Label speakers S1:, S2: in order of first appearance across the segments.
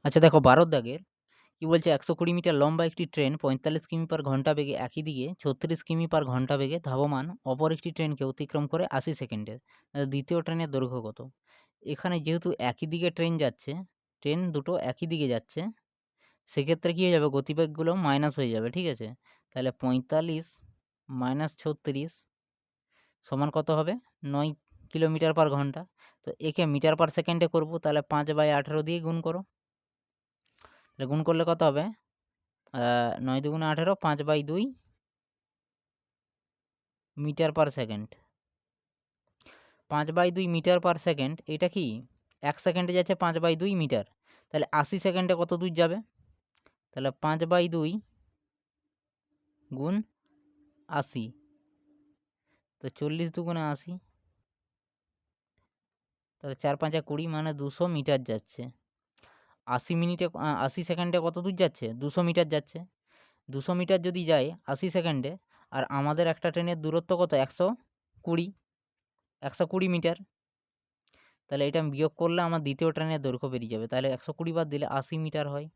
S1: আচ্ছা দেখো ১২ দাগের কি বলছে ১২০ মিটার লম্বা একটি ট্রেন ৪৫ কিমি পার ঘন্টা বেগে একই দিকে ৩৬ কিমি পার ঘন্টা বেগে ধাবমান অপর একটি ট্রেনকে অতিক্রম করে ৮০ সেকেন্ডে। দ্বিতীয় ট্রেনের দৈর্ঘ্য কত? এখানে যেহেতু একই দিকে ট্রেন যাচ্ছে, ট্রেন দুটো একই দিকে যাচ্ছে, সেক্ষেত্রে কি হয়ে যাবে গতিবেগগুলো মাইনাস হয়ে যাবে, ঠিক আছে? তাহলে ৪৫ মাইনাস ৩৬ সমান কত হবে? ৯ কিলোমিটার পার ঘন্টা। তো একে মিটার পার সেকেন্ডে করব, তাহলে ৫/১৮ দিয়ে গুণ করো। তাহলে গুণ করলে কত হবে? ৯ দুগুণে ১৮, ৫/২ মিটার পার সেকেন্ড। ৫/২ মিটার পার সেকেন্ড এটা কি? ১ সেকেন্ডে যাচ্ছে ৫/২ মিটার। তাহলে ৮০ সেকেন্ডে কত দূর যাবে? তাহলে ৫/২ গুণ ৮০, তো ৪০ দুগুণে ৮০, তাহলে ৪×৫ = ২০, মানে ২০০ মিটার যাচ্ছে। ৮০ সেকেন্ডে কত দূর যাচ্ছে? ২০০ মিটার যাচ্ছে। ২০০ মিটার যদি যায় ৮০ সেকেন্ডে, আর আমাদের একটা ট্রেনের দূরত্ব কত? ১২০ মিটার। তাহলে এটা বিয়োগ করলে আমার দ্বিতীয় ট্রেনের দৈর্ঘ্য বেরিয়ে যাবে। তাহলে ১২০ বাদ দিলে ৮০ মিটার হয়।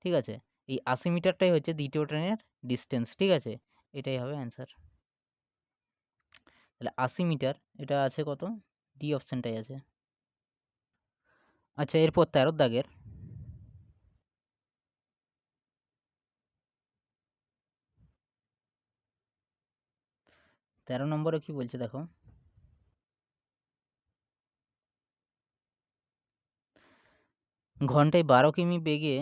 S1: ঠিক আছে? এই ৮০ মিটারটাই হচ্ছে দ্বিতীয় ট্রেনের ডিসট্যান্স। ঠিক আছে? এটাই হবে অ্যান্সার। তাহলে ৮০ মিটার এটা আছে কত? ডি অপশনটাই আছে। আচ্ছা এরপর ১৩ দাগের ১৩ নম্বরে কি বলছে দেখো। ঘন্টায় ১২ কিমি বেগে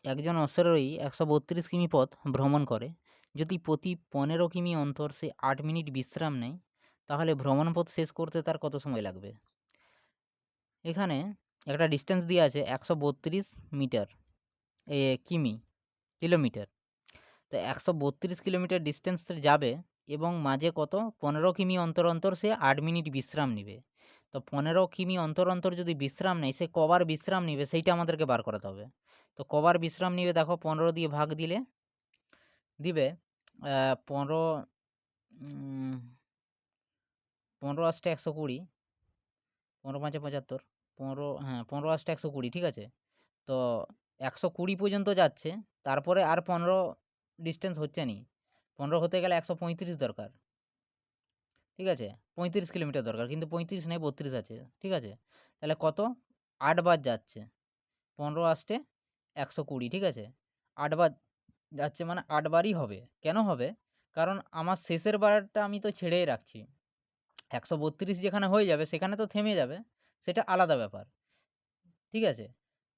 S1: একজন অশ্বারোহী ১৩২ কিমি পথ ভ্রমণ করে। যদি প্রতি ১৫ কিমি অন্তর সে ৮ মিনিট বিশ্রাম নেয়, তাহলে ভ্রমণপথ শেষ করতে তার কত সময় লাগবে? এখানে একটা ডিসট্যান্স দেয়া আছে ১৩২ মিটার, কিমি, কিলোমিটার। তো ১৩২ কিলোমিটার ডিসট্যান্স যাবে এবং মাঝে কত? ১৫ কিমি অন্তর, অন্তর সে ৮ মিনিট বিশ্রাম নিবে। তো ১৫ কিমি অন্তর, অন্তর যদি বিশ্রাম নেয়, সে কবার বিশ্রাম নিবে সেইটা আমাদেরকে বার করাতে হবে। তো কবার বিশ্রাম নিবে দেখো ১৫ দিয়ে ভাগ দিলে দিবে ১৫ ১৫ ৮ ১২০, ১৫ ৫ ৭৫, ১৫ হ্যাঁ ১৫ ৮ ১২০, ঠিক আছে? তো ১২০ পর্যন্ত যাচ্ছে, তারপরে আর ১৫ ডিসট্যান্স হচ্ছে নি। ১৫ হতে গেলে ১৩৫ দরকার। ঠিক আছে? ৩৫ কিলোমিটার দরকার। কিন্তু ৩৫ নেই, ৩২ আছে। ঠিক আছে? তাহলে কত? ৮ বার যাচ্ছে। ১৫ ৮ ১২০, ঠিক আছে? ৮ বার যাচ্ছে মানে ৮ বারই হবে। কেন হবে? কারণ আমার শেষের বারটা আমি তো ছেড়েই রাখছি। ১৩২ যেখানে হয়ে যাবে সেখানে তো থেমে যাবে। সেটা আলাদা ব্যাপার। ঠিক আছে?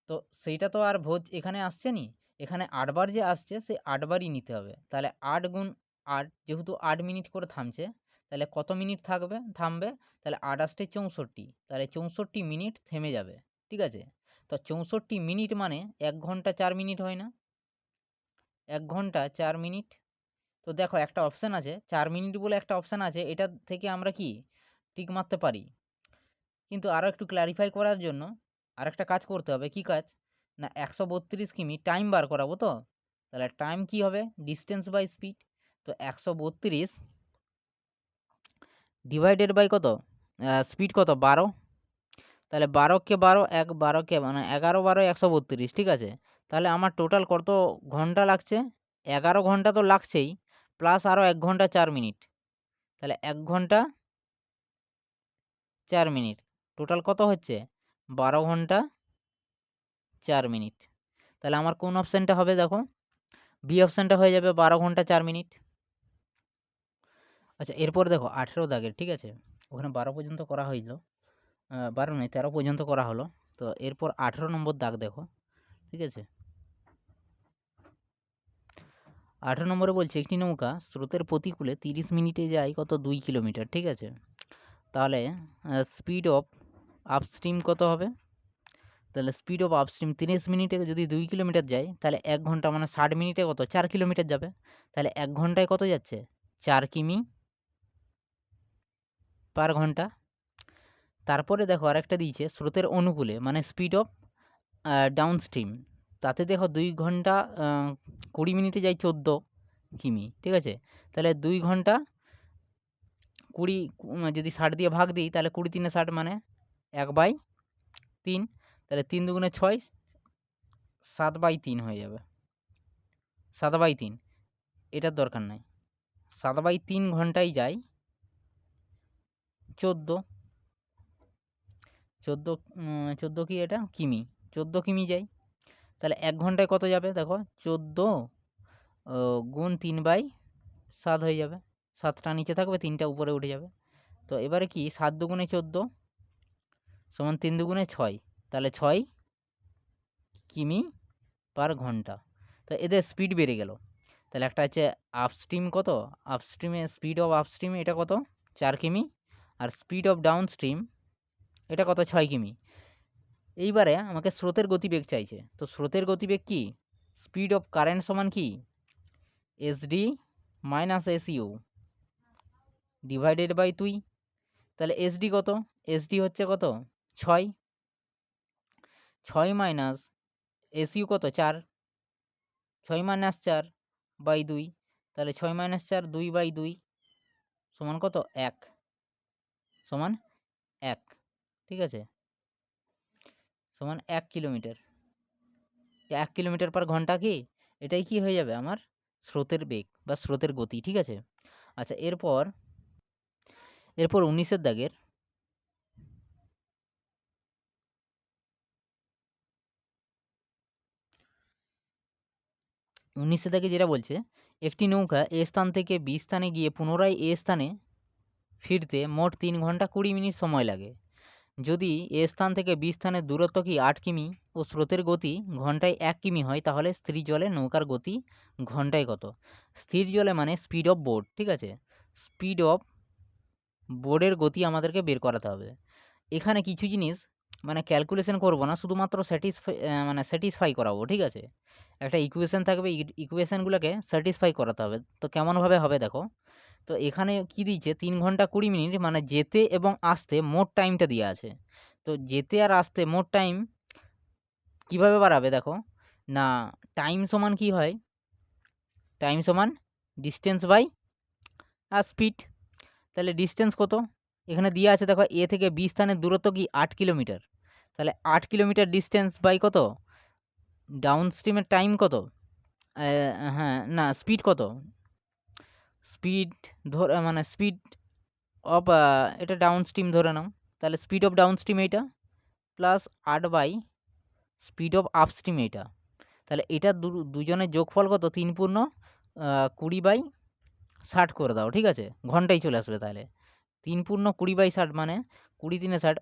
S1: তো সেইটা তো আর এখানে আসছে নি। এখানে ৮ বার যে আসছে সেই ৮ বারই নিতে হবে। তাহলে ৮ গুণ ৮, যেহেতু ৮ মিনিট করে থামছে, তাহলে কত মিনিট থামবে? তাহলে ৮ ৮ ৬৪, তাহলে ৬৪ মিনিট থেমে যাবে। ঠিক আছে? তো ৬৪ মিনিট মানে ১ ঘন্টা ৪ মিনিট হয় না? ১ ঘন্টা ৪ মিনিট। তো দেখো একটা অপশন আছে ৪ মিনিট বলে একটা অপশন আছে, এটা থেকে আমরা কি টিক মারতে পারি। কিন্তু আরো একটু ক্লারিফাই করার জন্য আরেকটা কাজ করতে হবে। কি কাজ? না ১৩২ কিমি টাইম বার করাবো তো। তাহলে টাইম কি হবে? Distance by speed. তো ১৩২ ডিভাইডেড বাই কত? স্পিড কত? ১২। তাহলে ১২ কে ১২, ১ কে মানে ১১ ১২ ১৩২, ঠিক আছে? তাহলে আমার টোটাল কত ঘন্টা লাগছে? ১১ ঘন্টা তো লাগছেই, প্লাস আরো ১ ঘন্টা ৪ মিনিট। তাহলে ১ ঘন্টা ৪ মিনিট। টোটাল কত হচ্ছে? ১২ ঘন্টা ৪ মিনিট। তাহলে আমার কোন অপশনটা হবে দেখো? বি অপশনটা হয়ে যাবে ১২ ঘন্টা ৪ মিনিট। আচ্ছা এরপরে দেখো ১৮ দাগের, ঠিক আছে? ওখানে ১২ পর্যন্ত করা হইল। ১২ নয় ১৩ পর্যন্ত করা হলো। তো এরপর ১৮ নম্বর দাগ দেখো, ঠিক আছে? ১৮ নম্বরে বলছে একটি নৌকা স্রোতের প্রতিকূলে ৩০ মিনিটে যায় কত? ২ কিলোমিটার, ঠিক আছে? তাহলে স্পিড অফ আপস্ট্রিম কত হবে? তাহলে স্পিড অফ আপস্ট্রিম ৩০ মিনিটে যদি ২ কিলোমিটার যায়, তাহলে ১ ঘন্টা মানে ৬০ মিনিটে কত? ৪ কিলোমিটার যাবে। তাহলে ১ ঘন্টায় কত যাচ্ছে? ৪ কিমি পার ঘন্টা। তারপরে দেখো আরেকটা দিয়েছে স্রোতের অনুকূলে মানে স্পিড অফ ডাউনস্ট্রিম। তাতে দেখো ২ ঘন্টা ২০ মিনিটে যায় ১৪ কিমি, ঠিক আছে? তাহলে ২ ঘন্টা ২০ যদি ৬০ দিয়ে ভাগ দিই, তাহলে ২০ ৩ ৬০ মানে ১/৩। তাহলে 3 দুগুণে 6, 7/3 হয়ে যাবে। 7/3 এটার দরকার নাই। 7/3 ঘন্টায় যায় 14 কি এটা কিমি, 14 কিমি যায়। তাহলে 1 ঘন্টায় কত যাবে দেখো, 14 গুণ 3/7 হয়ে যাবে। 7টা নিচে থাকবে, 3টা উপরে উঠে যাবে। তো এবারে কি 7 দুগুণে 14 সমান 3 দুগুণে 6, তাহলে 6 কিমি পার ঘন্টা। তো এদের স্পিড বেড়ে গেল। তাহলে একটা আছে আপস্ট্রিম, কত আপস্ট্রিমে স্পিড অফ আপস্ট্রিম এটা কত 4 কিমি, আর স্পিড অফ ডাউনস্ট্রিম এটা কত 6 কিমি। এইবারে আমাকে স্রোতের গতিবেগ চাইছে। তো স্রোতের গতিবেগ কি, স্পিড অফ কারেন্ট সমান কি SD minus SU divided by 2। তাহলে এসডি কত, এসডি হচ্ছে কত 6, 6 মাইনাস এসইউ কত 4, 6 মাইনাস 4 বাই 2। তাহলে 6 মাইনাস 4 2/2 সমান কত 1, সমান 1, ঠিক আছে, সমান 1 কিলোমিটার। 1 কিলোমিটার পার ঘন্টা কি, এটাই কি হয়ে যাবে আমার স্রোতের বেগ বা স্রোতের গতি, ঠিক আছে। আচ্ছা এরপর 19-এর দাগের 19-এর দাগে যেটা বলছে, একটি নৌকা এ স্থান থেকে বি স্থানে গিয়ে পুনরায় এ স্থানে ফিরতে মোট 3 ঘন্টা 20 মিনিট সময় লাগে। যদি এ স্থান থেকে বি স্থানের দূরত্ব কি 8 কিমি ও স্রোতের গতি ঘন্টায় 1 কিমি হয়, তাহলে স্থির জলে নৌকার গতি ঘন্টায় কত। স্থির জলে মানে স্পিড অফ বোট, ঠিক আছে, স্পিড অফ বোর্ডের গতি আমাদেরকে বের করাতে হবে। এখানে কিছু জিনিস মানে ক্যালকুলেশন করব না, শুধুমাত্র স্যাটিসফাই করাবো, ঠিক আছে। একটা ইকুয়েশন থাকবে, ইকুয়েশনগুলোকে স্যাটিসফাই করাতে হবে। তো কেমনভাবে হবে দেখো, তো এখানে কি দিয়েছে 3 ঘন্টা 20 মিনিট, মানে যেতে এবং আসতে মোট টাইমটা দেওয়া আছে। তো যেতে আর আসতে মোট টাইম কিভাবে বাড়াবে দেখো না, টাইম সমান কি হয়, টাইম সমান ডিস্টেন্স বাই আর স্পিড। তাহলে ডিস্টেন্স কত এখানে দেওয়া আছে দেখো, এ থেকে বি স্থানের দূরত্ব কি 8 কিলোমিটার। তাহলে 8 কিলোমিটার ডিস্টেন্স বাই কত, ডাউন স্ট্রিমের টাইম কত, হ্যাঁ না স্পিড কত, স্পিড মানে স্পিড অফ এটা ডাউন স্ট্রিম ধরে নাও, তাহলে স্পিড অফ ডাউন স্ট্রিম এইটা plus 8 by speed of upstream এইটা। তাহলে এটা দুজনের যোগফল কত 3/20/60 করে দাও, ঠিক আছে, ঘন্টায় চলে আসবে। তাহলে 3/20/60 মানে 20 3 60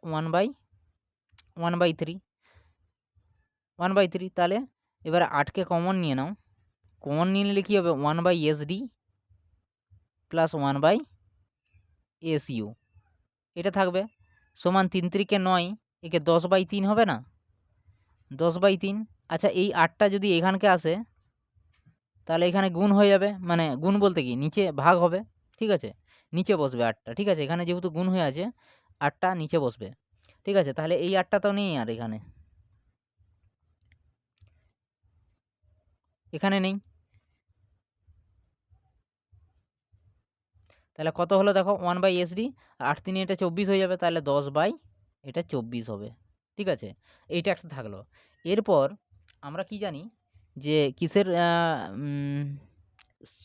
S1: 1/3 তাহলে এবারে 8কে কমন নিয়ে নাও, কমন নিয়ে নিলে কী হবে 1/SD প্লাস 1/SU এটা থাকবে, সমান 3 3 9, একে 10/3 হবে না, 10/3। আচ্ছা এই 8টা যদি এখানকে আসে তাহলে এখানে গুণ হয়ে যাবে, মানে গুণ বলতে কি নিচে ভাগ হবে, ঠিক আছে, নিচে বসবে 8টা, ঠিক আছে, এখানে যেহেতু গুণ হয়ে আছে 8টা নিচে বসবে, ঠিক আছে। তাহলে এই 8টা তো নেই, আর এখানে নেই, তাহলে কত হলো দেখো 1/SD, 8 3 এটা 24 হয়ে যাবে, তাহলে 10/24 হবে, ঠিক আছে। এইটা একটা থাকলো। এরপর আমরা কি জানি যে কিসের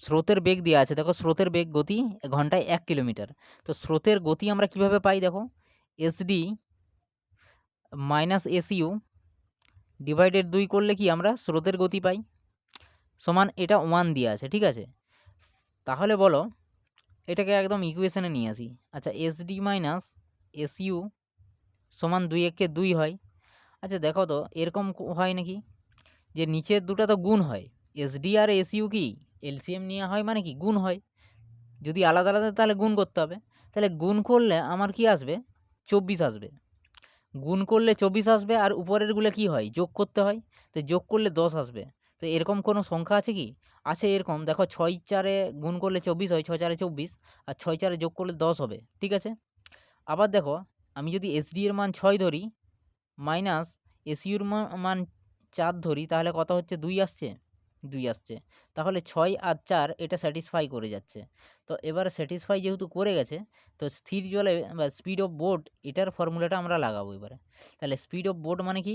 S1: স্রোতের বেগ দেওয়া আছে, দেখো স্রোতের বেগ গতি ঘন্টায় 1 কিলোমিটার। তো স্রোতের গতি আমরা কিভাবে পাই দেখো, এসডি মাইনাস এসইউ ডিভাইডেড 2 করলে কি আমরা স্রোতের গতি পাই, সমান এটা 1 দেওয়া আছে, ঠিক আছে। তাহলে বলো এটাকে একদম ইকুয়েশনে নিয়ে আসি। আচ্ছা এসডি মাইনাস এসইউ সমান 2 1 2 হয়। আচ্ছা দেখো তো এরকম হয় নাকি, যে নিচের দুটো তো গুণ হয়, এসডি আর এসইউ কি এলসিএম নেওয়া হয় মানে কি গুণ হয়, যদি আলাদা আলাদা তাহলে গুণ করতে হবে। তাহলে গুণ করলে আমার কি আসবে 24 আসবে, গুণ করলে 24 আসবে, আর উপরেরগুলো কি হয় যোগ করতে হয়, তো যোগ করলে 10 আসবে। তো এরকম কোনো সংখ্যা আছে কি, আছে এরকম দেখো 6 4-এ গুণ করলে 24 হয়, 6 4-এ 24, আর 6 4-এ যোগ করলে 10 হবে, ঠিক আছে। আবার দেখো আমি যদি এসডি এর মান 6 ধরি মাইনাস এসইউর মান 4 ধরি, তাহলে কত হচ্ছে 2 আসছে, 2 আসছে। তাহলে 6 আর 4 এটা স্যাটিসফাই করে যাচ্ছে। তো এবারে স্যাটিসফাই যেহেতু করে গেছে, তো স্থির জলে বা স্পিড অফ বোট এটার ফর্মুলাটা আমরা লাগাবো এবারে। তাহলে স্পিড অফ বোট মানে কি,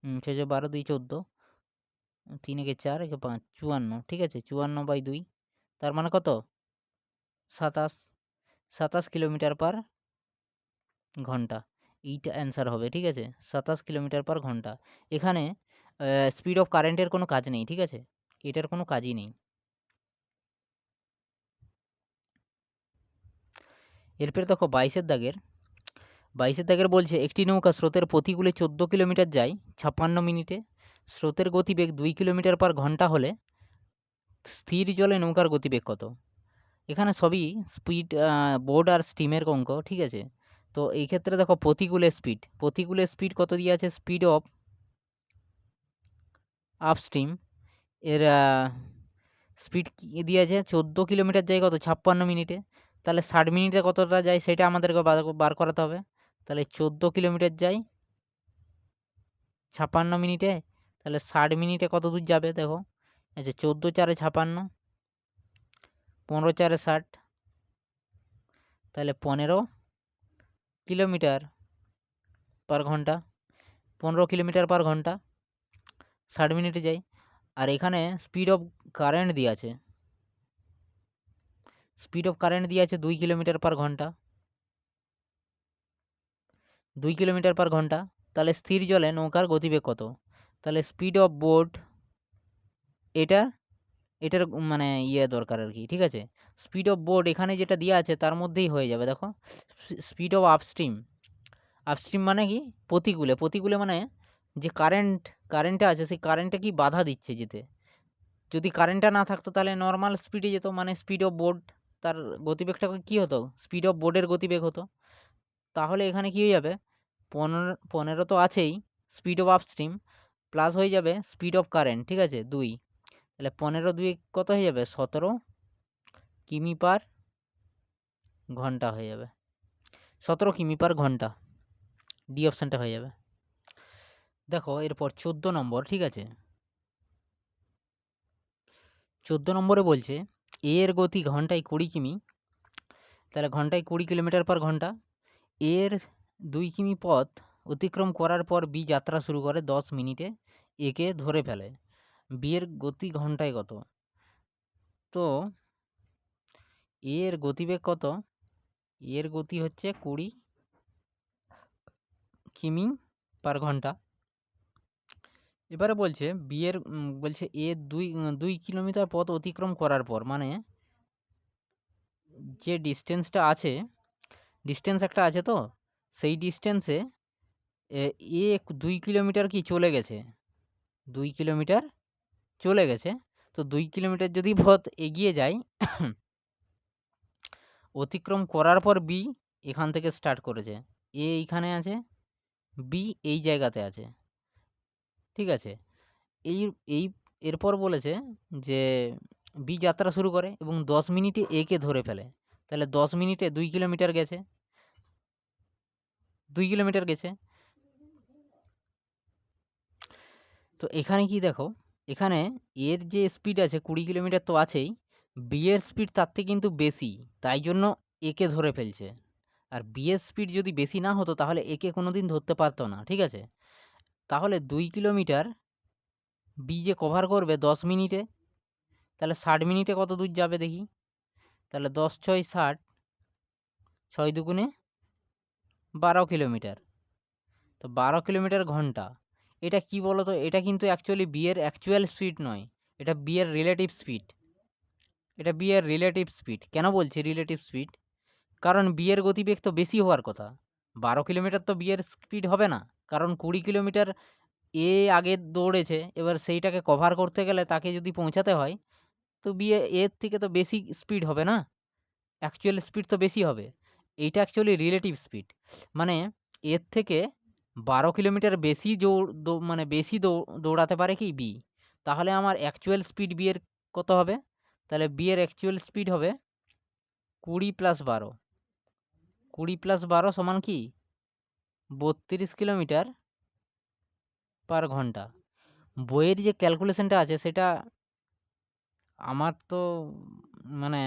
S1: 6 12 2 14, 3 একে 4 একে 5, 54, ঠিক আছে? 54/2 তার মানে কত? 27, 27 কিলোমিটার পার ঘন্টা। এইটা অ্যান্সার হবে, ঠিক আছে? 27 কিলোমিটার পার ঘন্টা। এখানে স্পিড অফ কারেন্টের কোনো কাজ নেই, ঠিক আছে? এটার কোনো কাজই নেই। এরপরে দেখো 22 এর দাগের বলছে একটি নৌকা স্রোতের প্রতিকূলে 14 কিলোমিটার যায় 56 মিনিটে। স্রোতের গতিবেগ 2 কিলোমিটার পার ঘন্টা হলে স্থির জলে নৌকার গতিবেগ কত? এখানে সবই স্পিড বোট আর স্টিমের অঙ্ক, ঠিক আছে? তো এই ক্ষেত্রে দেখো প্রতিকূলে স্পিড কত দিয়ে আছে? স্পিড অফ আপস্ট্রিম এর স্পিড কি দিয়ে আছে? 14 কিলোমিটার যায় কত? 56 মিনিটে। তাহলে 60 মিনিটে কতটা যায় সেটা আমাদেরকে বার করাতে হবে। তাহলে 14 কিলোমিটার যায় 56 মিনিটে, তাহলে 60 মিনিটে কত দূর যাবে দেখো? আচ্ছা 14 4 56, 15 4 60, তাহলে 15 কিলোমিটার পার ঘন্টা, 15 কিলোমিটার পার ঘন্টা 60 মিনিটে যায়। আর এখানে স্পিড অফ কারেন্ট দিয়ে আছে। 2 কিলোমিটার পার ঘন্টা, 2 কিলোমিটার পার ঘন্টা। তাহলে স্থির জলে নৌকার গতিবেগ কত? তাহলে স্পিড অফ বোট এটার মানে দরকার আরকি, ঠিক আছে? স্পিড অফ বোট এখানে যেটা দেয়া আছে তার মধ্যেই হয়ে যাবে দেখো। স্পিড অফ আপস্ট্রিম মানে কি? প্রতিকূলে মানে যে কারেন্টটা আছে সেই কারেন্টটা কি বাধা দিচ্ছে যেতে। যদি কারেন্টটা না থাকতো তাহলে নরমাল স্পিডে যেত, মানে স্পিড অফ বোট তার গতিবেগটা কি হতো? স্পিড অফ বোটের গতিবেগ হতো। তাহলে এখানে কি হয়ে যাবে? 15 তো আছেই স্পিড অফ আপস্ট্রিম, প্লাস হয়ে যাবে স্পিড অফ কারেন্ট, ঠিক আছে? 2, তাহলে 15 2 কত হয়ে যাবে? 17 কিমি পার ঘন্টা হয়ে যাবে। 17 কিমি পার ঘন্টা, ডি অপশানটা হয়ে যাবে। দেখো এরপর 14 নম্বর, ঠিক আছে? 14 নম্বরে বলছে এ এর গতি ঘন্টায় 20 কিমি, তাহলে ঘন্টায় 20 কিলোমিটার পার ঘন্টা। এর 2 কিমি পথ অতিক্রম করার পর বি যাত্রা শুরু করে 10 মিনিটে, একে ধরে ফেলে। বি এর গতি ঘন্টায় কত? তো এর গতিবেগ কত? এর গতি হচ্ছে 20 কিমি পার ঘন্টা। এবারে বলছে বি এর বলছে এ 2 কিলোমিটার পথ অতিক্রম করার পর, মানে যে ডিস্টেন্স একটা আছে, তো সেই ডিস্টেন্সে এ 2 কিলোমিটার কি চলে গেছে, 2 কিলোমিটার চলে গেছে। তো 2 কিলোমিটার যদি পথ এগিয়ে যায় অতিক্রম করার পর বি এখান থেকে স্টার্ট করেছে। এ এইখানে আছে, বি এই জায়গাতে আছে, ঠিক আছে? এই এই এরপর বলেছে যে বি যাত্রা শুরু করে এবং 10 মিনিটে এ কে ধরে ফেলে। তাহলে 10 মিনিটে 2 কিলোমিটার গেছে, 2 কিলোমিটার গেছে। তো এখানে কি দেখো, এখানে এর যে স্পিড আছে 20 কিলোমিটার তো আছেই, বি এর স্পিড তার থেকে কিন্তু বেশি, তাই জন্য একে ধরে ফেলছে। আর বি এর স্পিড যদি বেশি না হতো তাহলে একে কোনোদিন ধরতে পারতো না, ঠিক আছে? তাহলে 2 কিলোমিটার বি যে কভার করবে 10 মিনিটে, তাহলে 60 মিনিটে কত দূর যাবে দেখি? তাহলে 10 6 60, 6 দুগুণে 12 কিলোমিটার। তো 12 কিলোমিটার ঘন্টা। এটা কি বলো তো? এটা কিন্তু অ্যাকচুয়ালি বি এর অ্যাকচুয়াল স্পিড নয়। এটা বি এর রিলেটিভ স্পিড। এটা বি এর রিলেটিভ স্পিড। কেন বলছি রিলেটিভ স্পিড? কারণ বি এর গতিবেগ তো বেশি হওয়ার কথা। 12 কিলোমিটার তো বি এর স্পিড হবে না। কারণ 20 কিলোমিটার এ আগে দৌড়েছে। এবার সেইটাকে কভার করতে গেলে তাকে যদি পৌঁছাতে হয়, তো বি এর থেকে তো বেশি স্পিড হবে না? অ্যাকচুয়াল স্পিড তো বেশি হবে। এইটা অ্যাকচুয়ালি রিলেটিভ স্পিড। মানে এর থেকে 12 কিলোমিটার বেশি মানে বেশি দৌড়াতে পারে কি বি। তাহলে আমার অ্যাকচুয়াল স্পিড বি এর কত হবে? তাহলে বি এর অ্যাকচুয়াল স্পিড হবে 20 + 12। 20 + 12 সমান কি? 32 কিলোমিটার পার ঘন্টা। বইয়ের যে ক্যালকুলেশনটা আছে সেটা আমার তো মানে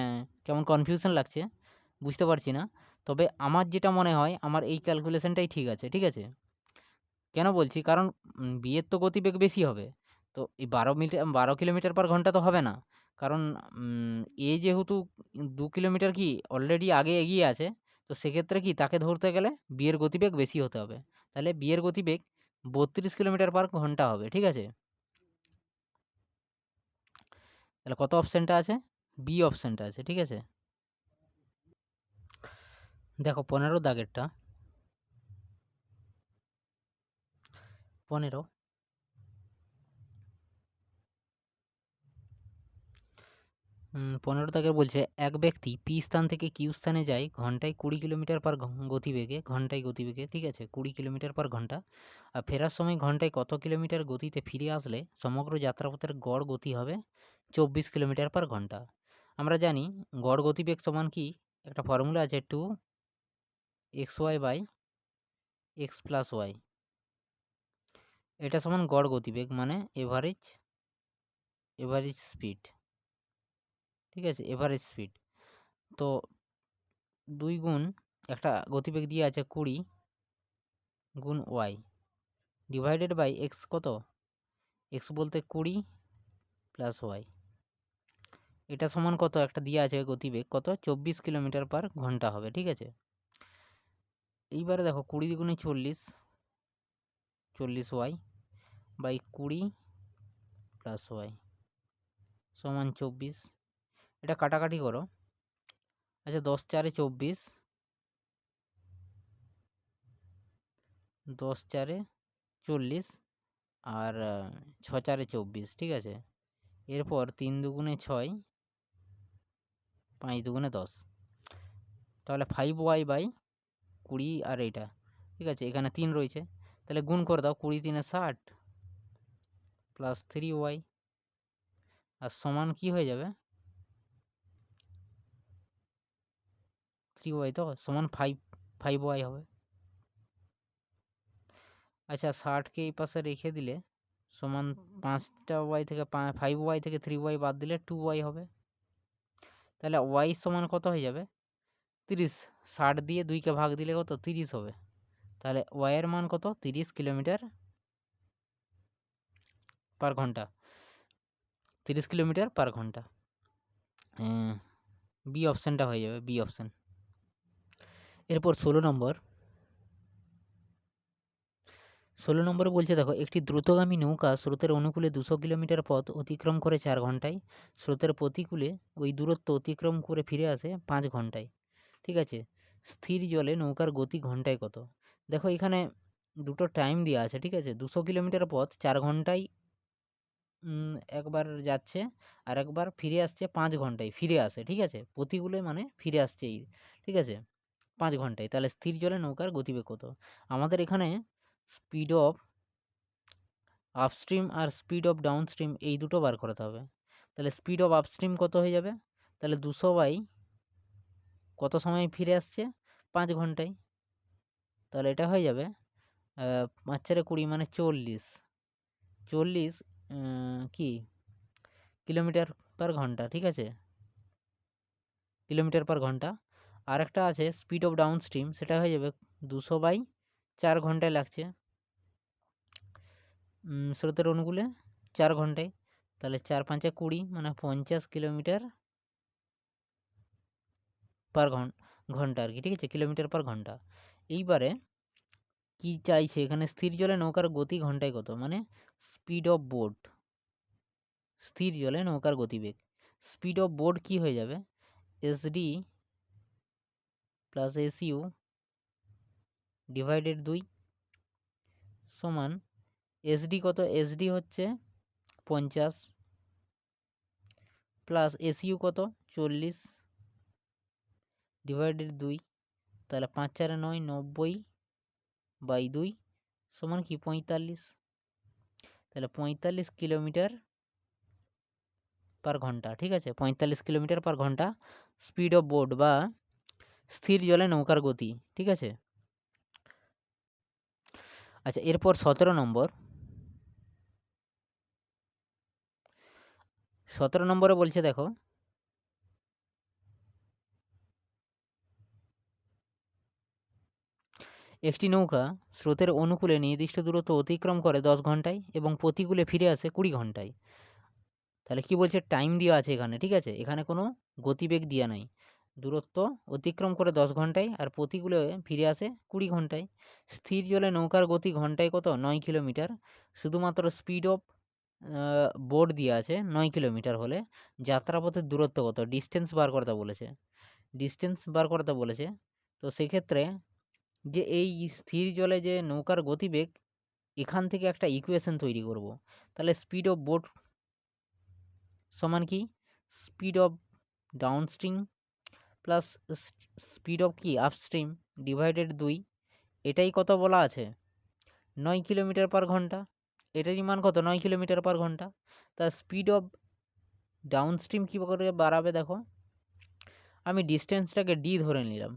S1: কেমন কনফিউশন লাগছে, বুঝতে পারছি না। তবে আমার যেটা মনে হয় আমার এই ক্যালকুলেশনটাই ঠিক আছে, ঠিক আছে? কেন বলছি? কারণ B এর তো গতিবেগ বেশি হবে। তো এই ১২ কিলোমিটার পার ঘন্টা তো হবে না। কারণ A যেহেতু ২ কিলোমিটার কি অলরেডি আগে এগিয়ে আছে, তো সেক্ষেত্রে কি তাকে ধরতে গেলে B এর গতিবেগ বেশি হতে হবে। তাহলে B এর গতিবেগ ৩২ কিলোমিটার পার ঘন্টা হবে। ঠিক আছে? তাহলে কত অপশনটা আছে? B অপশনটা আছে। ঠিক আছে? দেখো ১৫ দাগেরটা ১৫ ১৫ দাগে বলছে, এক ব্যক্তি P স্থান থেকে Q স্থানে যায় ঘন্টায় ২০ কিলোমিটার পার গতিবেগে, ঠিক আছে? ২০ কিলোমিটার পার ঘন্টা। আর ফেরার সময় ঘন্টায় কত কিলোমিটার গতিতে ফিরে আসলে সমগ্র যাত্রাপথের গড় গতি হবে ২৪ কিলোমিটার পার ঘন্টা। আমরা জানি গড় গতিবেগ সমান কি? একটা ফর্মুলা আছে 2xy/x+y। এটা সমান গড় গতিবেগ মানে এভারেজ স্পিড। ঠিক আছে? Average speed. তো ২ গুণ একটা গতিবেগ দিয়ে আছে ২০ গুণ y ডিভাইডেড বাই x কত? x বলতে ২০ প্লাস y। এটা সমান কত? একটা দিয়ে আছে গতিবেগ কত? ২৪ কিলোমিটার পার ঘন্টা হবে। ঠিক আছে? এইবারে দেখো ২০ গুণে ৪০, ৪০y বাই ২০ প্লাস y সমান ২৪। এটা কাটাকাটি করো। আচ্ছা ১০ ৪ ২৪, ১০ ৪ ৪০ আর ৬ ৪ ২৪। ঠিক আছে? এরপর ৩ দুগুণে ৬, ৫ দুগুণে ১০। তাহলে 5y বাই ২০ আর এইটা। ঠিক আছে? এখানে ৩ রয়েছে। তাহলে গুণ করে দাও। ২০ ৩ ৬০ প্লাস 3y আর সমান কি হয়ে যাবে? 3y তো সমান 5y হবে। আচ্ছা ৬০কে এই পাশে রেখে দিলে সমান ৫টা y থেকে 5y থেকে 3y বাদ দিলে 2y হবে। তাহলে y সমান কত হয়ে যাবে? 30। ৬০ দিয়ে 2কে ভাগ দিলে কত? 30 হবে। তাহলে y এর মান কত? 30 কিলোমিটার পার ঘন্টা। 30 কিলোমিটার পার ঘন্টা। বি অপশানটা হয়ে যাবে, বি অপশান। এরপর ১৬ নম্বরে বলছে দেখো, একটি দ্রুতগামী নৌকা স্রোতের অনুকূলে ২০০ কিলোমিটার পথ অতিক্রম করে ৪ ঘন্টায়, স্রোতের প্রতিকূলে ওই দূরত্ব অতিক্রম করে ফিরে আসে ৫ ঘন্টায়। ঠিক আছে? স্থির জলে নৌকার গতি ঘন্টায় কত? দেখো এখানে দুটো টাইম দেওয়া আছে। ঠিক আছে? ২০০ কিলোমিটার পথ ৪ ঘন্টায় একবার যাচ্ছে, আর একবার ফিরে আসছে ৫ ঘন্টায় ফিরে আসে। ঠিক আছে? প্রতিকূলে মানে ফিরে আসছে এই। ঠিক আছে? ৫ ঘন্টায়। তাহলে স্থির জলে নৌকার গতিবেগ কত? আমাদের এখানে স্পিড অফ আপস্ট্রিম আর স্পিড অফ ডাউনস্ট্রিম এই দুটো বার করাতে হবে। তাহলে স্পিড অফ আপস্ট্রিম কত হয়ে যাবে? তাহলে ২০০ বাই কত সময় ফিরে আসছে? ৫ ঘন্টায়। তাহলে এটা হয়ে যাবে ৫ ৪ ২০ মানে ৪০। ৪০ কি কিলোমিটার পার ঘন্টা। ঠিক আছে? কিলোমিটার পার ঘন্টা। আরেকটা আছে স্পিড অফ ডাউনস্ট্রিম, সেটা হয়ে যাবে ২০০ বাই ৪ ঘন্টায় লাগছে স্রোতের অনুকূলে ৪ ঘন্টায়। তাহলে ৪ ৫ ২০ মানে ৫০ কিলোমিটার পার ঘন্টা আর কি। ঠিক আছে? কিলোমিটার পার ঘন্টা। এইবারে কি চাইছে এখানে? স্থির জলে নৌকার গতি ঘন্টায় কত? মানে স্পিড অফ বোট। স্থির জলে নৌকার গতিবেগ। স্পিড অফ বোট কি হয়ে যাবে? এসডি প্লাস এসইউ ডিভাইডেড ২ সমান এসডি কত? এসডি হচ্ছে ৫০ প্লাস এসইউ কত? ৪০ ডিভাইডেড ২। তাহলে ৫ ৪ ৯ ৯০ বাই ২ সমান কি? ৪৫। তাহলে ৪৫ কিলোমিটার পার ঘন্টা। ঠিক আছে? ৪৫ কিলোমিটার পার ঘন্টা স্পিড অফ বোট বা স্থির জলে নৌকার গতি। ঠিক আছে? আচ্ছা এরপর ১৭ নম্বর। ১৭ নম্বরে বলছে দেখো, একটি নৌকা স্রোতের অনুকূলে নির্দিষ্ট দূরত্ব অতিক্রম করে 10 ঘন্টায় এবং প্রতিকূলে ফিরে আসে 20 ঘন্টায়। তাহলে কি বলছে? টাইম দেওয়া আছে এখানে, ঠিক আছে? এখানে কোনো গতিবেগ দেওয়া নাই। দূরত্ব অতিক্রম করে 10 ঘন্টায় আর প্রতিকূলে ফিরে আসে 20 ঘন্টায়। স্থির জলে নৌকার গতি ঘন্টায় কত? 9 কিলোমিটার। শুধুমাত্র স্পিড অফ বোট দেওয়া আছে 9 কিলোমিটার হলে যাত্রাপথের দূরত্ব কত? ডিস্টেন্স বার করতে বলেছে। ডিস্টেন্স বার করতে বলেছে। তো সেক্ষেত্রে যে এই স্থির জলে যে নৌকার গতিবেগ, এখান থেকে একটা ইকুয়েশন তৈরি করব। তাহলে স্পিড অফ বোট সমান কি? Speed of downstream plus speed of কি আপস্ট্রিম ডিভাইডেড 2। এটাই কত বলা আছে? 9 কিলোমিটার পার ঘন্টা। এটারই মান কত? 9 কিলোমিটার পার ঘন্টা। তা স্পিড অফ ডাউনস্ট্রিম কী করে বাড়াবে দেখো। আমি ডিস্টেন্সটাকে ডি ধরে নিলাম।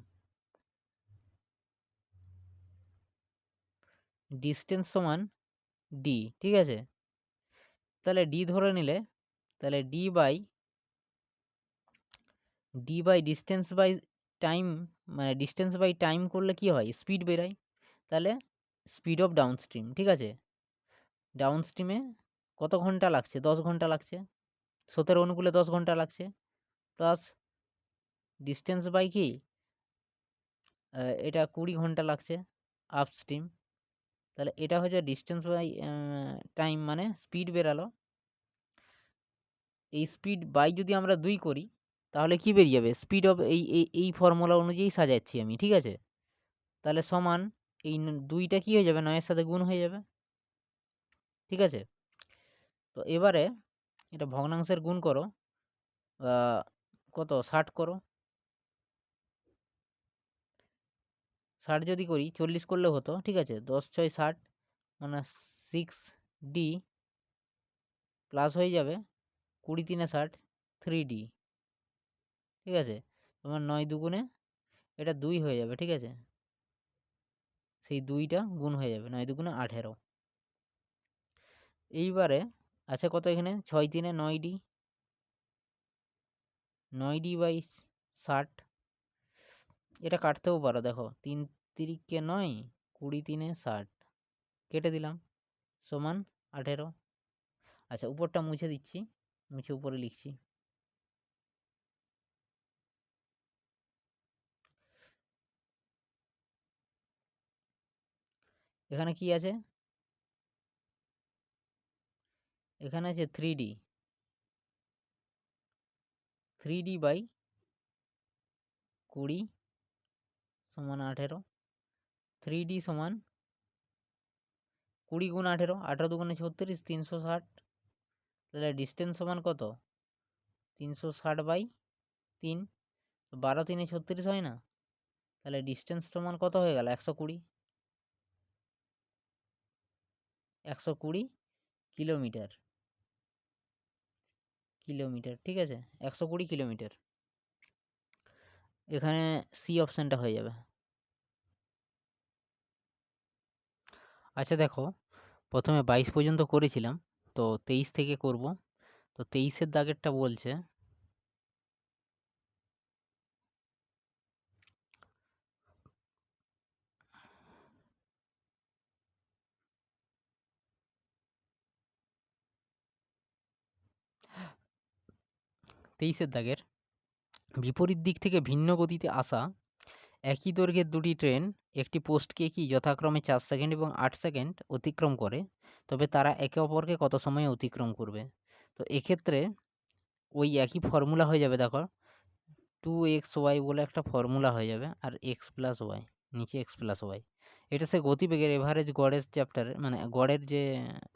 S1: ডিস্টেন্স সমান ডি, ঠিক আছে? তাহলে ডি ধরে নিলে তাহলে D by distance by time, মানে ডিস্টেন্স বাই টাইম করলে কি হয়? স্পিড বেরায়। তাহলে স্পিড অফ ডাউনস্ট্রিম, ঠিক আছে? ডাউনস্ট্রিমে কত ঘন্টা লাগছে? 10 ঘন্টা লাগছে। স্রোতের অনুকূলে 10 ঘন্টা লাগছে। প্লাস ডিস্টেন্স বাই কি? এটা 20 ঘন্টা লাগছে আপস্ট্রিম। তাহলে এটা হচ্ছে ডিস্টেন্স বাই টাইম, মানে স্পিড বেরালো। এই স্পিড বাই যদি আমরা 2 করি তাহলে কি বেরিয়ে যাবে? স্পিড অফ এই ফর্মুলা অনুযায়ী সাজাচ্ছি আমি, ঠিক আছে? তাহলে সমান এই 2টা কি হয়ে যাবে? 9 এর সাথে গুণ হয়ে যাবে, ঠিক আছে? তো এবারে এটা ভগ্নাংশের গুণ করো, কত? 60 করো। 60 যদি করি 40 করলে হতো, ঠিক আছে? 10 6 60 মানে 6D প্লাস হয়ে যাবে 20 3 60 3D, ঠিক আছে? তোমার 9 দুগুণে এটা 2 হয়ে যাবে, ঠিক আছে? সেই 2টা গুণ হয়ে যাবে, 9 দুগুণে 18। এইবারে আছে কত এখানে? 6 3 9D, 9D বাই 60। এটা কাটতেও পারো, দেখো 3 তিরিকে 9, 20 3 60 কেটে দিলাম, সমান 18। আচ্ছা, উপরটা মুছে দিচ্ছি, মুছে উপরে লিখছি। এখানে কি আছে? এখানে আছে 3D, 3D বাই 20 সমান 18। 3D সমান 20 গুণ 18, 18 দুগুণে 36, 360। তাহলে ডিস্টেন্স সমান কত? 360 বাই 3, 12 3 36 হয় না? তাহলে ডিস্টেন্স সমান কত হয়ে গেল? 120। 120 কিলোমিটার, ঠিক আছে? 120 কিলোমিটার। এখানে সি অপশানটা হয়ে যাবে। আচ্ছা দেখো, প্রথমে 22 পর্যন্ত করেছিলাম, তো 23 থেকে করব। তো 23-এর দাগেরটা বলছে, তেইশের দাগের বিপরীত দিক থেকে ভিন্ন গতিতে আসা একই দৈর্ঘ্যের দুটি ট্রেন একটি পোস্টকে কি যথাক্রমে 4 সেকেন্ড এবং 8 সেকেন্ড অতিক্রম করে, তবে তারা একে অপরকে কত সময়ে অতিক্রম করবে? তো এক্ষেত্রে ওই একই ফর্মুলা হয়ে যাবে, দেখো 2xy বলে একটা ফর্মুলা হয়ে যাবে, আর x প্লাস ওয়াই, নিচে x প্লাস ওয়াই। এটা সে গতিবেগের এভারেজ গড়ের চ্যাপ্টারে, মানে গড়ের যে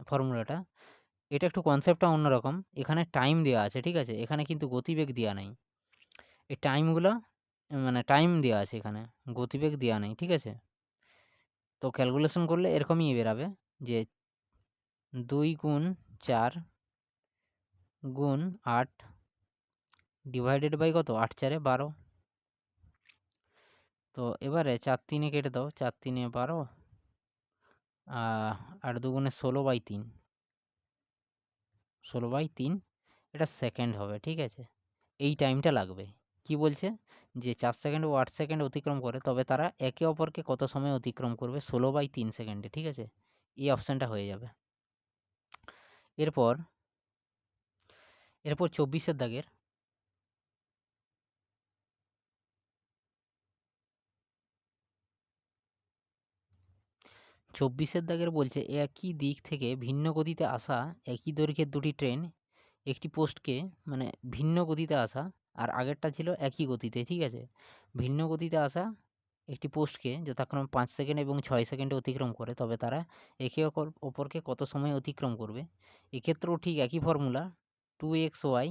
S1: ফর্মুলাটা, এটা একটু কনসেপ্টটা অন্যরকম। এখানে টাইম দেওয়া আছে, ঠিক আছে? এখানে কিন্তু গতিবেগ দেওয়া নেই। এই টাইমগুলো, মানে টাইম দেওয়া আছে এখানে, গতিবেগ দেওয়া নেই, ঠিক আছে? তো ক্যালকুলেশন করলে এরকমই বেরাবে যে 2 গুণ 4 গুণ 8 ডিভাইডেড বাই কত? 8 4 12। তো এবারে 4 3 কেটে দাও, 4 3 12, 8 দুগুণে 16/3, 16/3 এটা সেকেন্ড হবে, ঠিক আছে? এই টাইমটা লাগবে। কি বলছে যে 4 সেকেন্ড ও 8 সেকেন্ড অতিক্রম করে, তবে তারা একে অপরকে কত সময় অতিক্রম করবে? 16/3 সেকেন্ডে, ঠিক আছে? এই অপশানটা হয়ে যাবে। এরপর 24 এর দাগের 24 এর দাগের বলছে একই দিক থেকে ভিন্ন গতিতে আসা একই দৈর্ঘ্যের দুটি ট্রেন একটি পোস্টকে, মানে ভিন্ন গতিতে আসা, আর আগেরটা ছিল একই গতিতে, ঠিক আছে? ভিন্ন গতিতে আসা একটি পোস্টকে যথাক্রমে 5 সেকেন্ড এবং 6 সেকেন্ডে অতিক্রম করে, তবে তারা একে অপরকে কত সময় অতিক্রম করবে? এক্ষেত্রেও ঠিক একই ফর্মুলা, 2xy,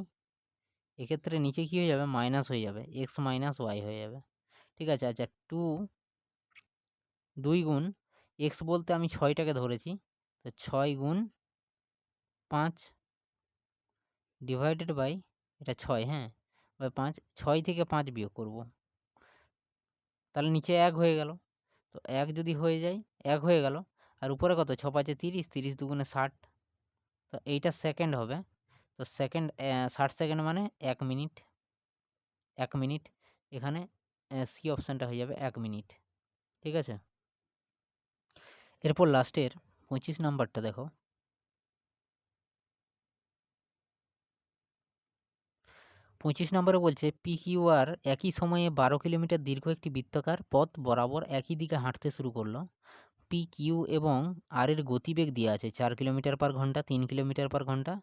S1: এক্ষেত্রে নিচে কী হয়ে যাবে? মাইনাস হয়ে যাবে, x মাইনাস ওয়াই হয়ে যাবে, ঠিক আছে? আচ্ছা, 2 গুণ x বলতে আমি 6টাকে ধরেছি, তো 6 গুণ 5 ডিভাইডেড বাই এটা 6, হ্যাঁ, বাই 5, 6 থেকে 5 বিয়োগ করব, তাহলে নিচে 1 হয়ে গেল। তো 1 যদি হয়ে যায়, 1 হয়ে গেল, আর উপরে কত? 6 5 30, 30 দুগুণে 60, তো এইটা সেকেন্ড হবে। তো সেকেন্ড 60 সেকেন্ড মানে 1 মিনিট, 1 মিনিট, এখানে সি অপশানটা হয়ে যাবে 1 মিনিট, ঠিক আছে? এরপর লাস্টের 25 নাম্বারটা দেখো। 25 নম্বরে বলছে PQR একই সময়ে 12 কিলোমিটার দীর্ঘ একটি বৃত্তাকার পথ বরাবর একই দিকে হাঁটতে শুরু করলো। PQ এবং R এর গতিবেগ দেওয়া আছে 4 কিলোমিটার পার ঘন্টা, 3 কিলোমিটার পার ঘন্টা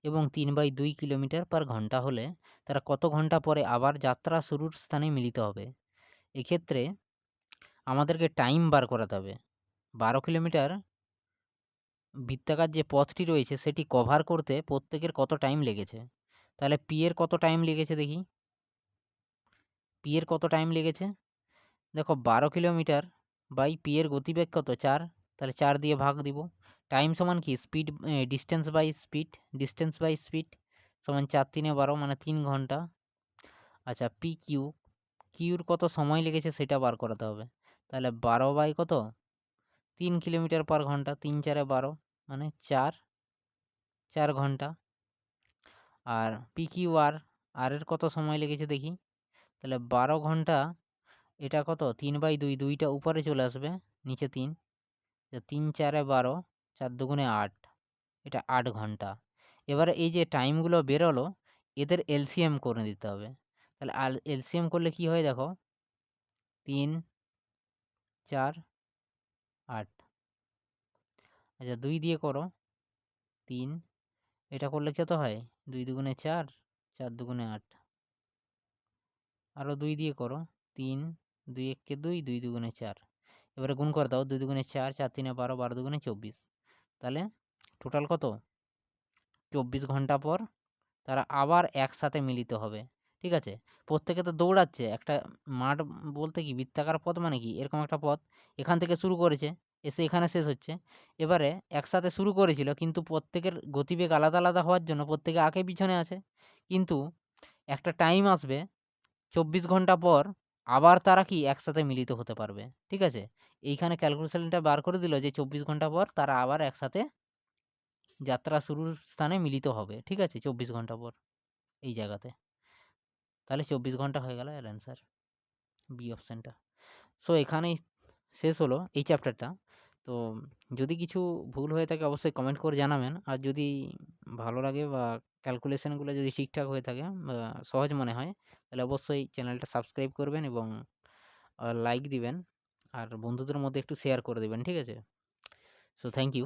S1: এবং 3/2 কিলোমিটার পার ঘন্টা হলে তারা কত ঘন্টা পরে আবার যাত্রা শুরুর স্থানে মিলিত হবে? এক্ষেত্রে আমাদেরকে টাইম বার করাতে হবে। 12 কিলোমিটার বৃত্তাকার যে পথটি রয়েছে সেটি কভার করতে প্রত্যেকের কত টাইম লেগেছে? তাহলে P এর কত টাইম লেগেছে দেখি? P এর কত টাইম লেগেছে? দেখো 12 কিলোমিটার বাই P এর গতিবেগ কত? 4, তাহলে 4 দিয়ে ভাগ দিব। টাইম সমান কি? Speed, distance by speed, distance by speed সমান 4 3 12 মানে 3 ঘন্টা। আচ্ছা, PQ, কিউর কত সময় লেগেছে সেটা বার করাতে হবে। তাহলে 12 বাই কত? 3 কিলোমিটার পার ঘন্টা, 3 4 12 মানে 4 ঘন্টা। আর PQR, আর এর কত সময় লেগেছে দেখি? তাহলে 12 ঘন্টা, এটা কত? 3/2, 2টা উপরে চলে আসবে, নিচে 3, 3 4 12, 4 দুগুণে 8, এটা 8 ঘন্টা। এবারে এই যে টাইমগুলো বেরোলো এদের এলসিএম করে দিতে হবে। তাহলে এলসিএম করলে কি হয় দেখো? 3 4 8, আচ্ছা 2 দিয়ে করো, 3, এটা করলে কত হয়? 2 দুগুণে 4, 4 দুগুণে 8, আরও 2 দিয়ে করো, 3, 2 1 2, 2 দুগুণে 4, এবারে গুণ করে দাও, 2 দুগুণে 4, 4 3 12, 12 দুগুণে 24, তাহলে টোটাল কত? 24 ঘন্টা পর তারা আবার একসাথে মিলিত হবে, ঠিক আছে? প্রত্যেকে তো দৌড়াচ্ছে, একটা মাঠ বলতে কি বৃত্তাকার পথ মানে কি? এরকম একটা পথ, এখান থেকে শুরু করেছে, এসে এখানে শেষ হচ্ছে। এবারে একসাথে শুরু করেছিল কিন্তু প্রত্যেকের গতিবেগ আলাদা আলাদা হওয়ার জন্য প্রত্যেকে আগে পিছনে আছে। কিন্তু একটা টাইম আসবে 24 ঘন্টা পর আবার তারা কি একসাথে মিলিত হতে পারবে, ঠিক আছে? এইখানে ক্যালকুলেশনটা বার করে দিল যে 24 ঘন্টা পর তারা আবার একসাথে যাত্রা শুরুর স্থানে মিলিত হবে, ঠিক আছে? 24 ঘন্টা পর এই জায়গাতে। তাহলে 24 ঘন্টা হয়ে গেল এর অ্যান্সার, বি অপশানটা। সো এখানেই শেষ হলো এই চ্যাপ্টারটা। তো যদি কিছু ভুল হয়ে থাকে অবশ্যই কমেন্ট করে জানাবেন। আর যদি ভালো লাগে বা ক্যালকুলেশনগুলো যদি ঠিকঠাক হয়ে থাকে বা সহজ মনে হয় তাহলে অবশ্যই চ্যানেলটা সাবস্ক্রাইব করবেন এবং লাইক দিবেন। আর বন্ধুদের মধ্যে একটু শেয়ার করে দিবেন, ঠিক আছে? So thank you.